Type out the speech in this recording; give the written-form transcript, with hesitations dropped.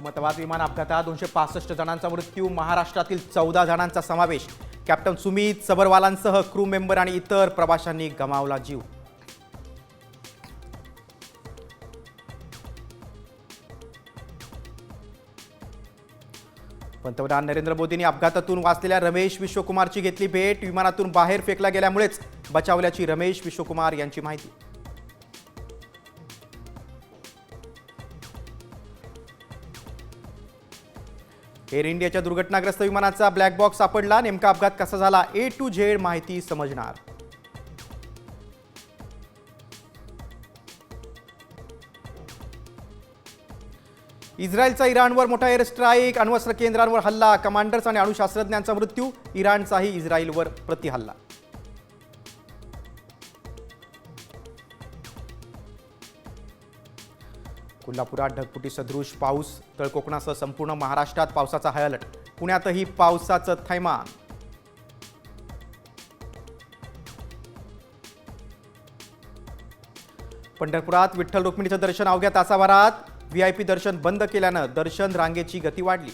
अहमदाबाद विमान अपघातात 265 जणांचा मृत्यू, महाराष्ट्रातील 14 जणांचा समावेश. कॅप्टन सुमित सबरवालांसह क्रू मेंबर आणि इतर प्रवाशांनी गमावला जीव. पंतप्रधान नरेंद्र मोदींनी अपघातातून वाचलेल्या रमेश विश्वकुमारची घेतली भेट. विमानातून बाहेर फेकला गेल्यामुळेच बचावल्याची रमेश विश्वकुमार यांची माहिती. एअर इंडियाच्या दुर्घटनाग्रस्त विमानाचा ब्लॅक बॉक्स सापडला. नेमका अपघात कसा झाला, A to Z माहिती समजणार. इस्रायलचा इराणवर मोठा एअर स्ट्राईक, अण्वस्त्र केंद्रांवर हल्ला, कमांडर्स आणि अणुशास्त्रज्ञांचा मृत्यू, इराणचाही इस्रायलवर प्रतिहल्ला. कोल्हापुरात ढगफुटी सदृश पाऊस, तळ कोकणासह संपूर्ण महाराष्ट्रात पावसाचा हाय अलर्ट. पुण्यातही पावसाचं थैमान. पंढरपुरात विठ्ठल रुक्मिणीचं दर्शन अवघ्या तासाभरात. VIP दर्शन बंद केल्यानं दर्शन रांगेची गती वाढली.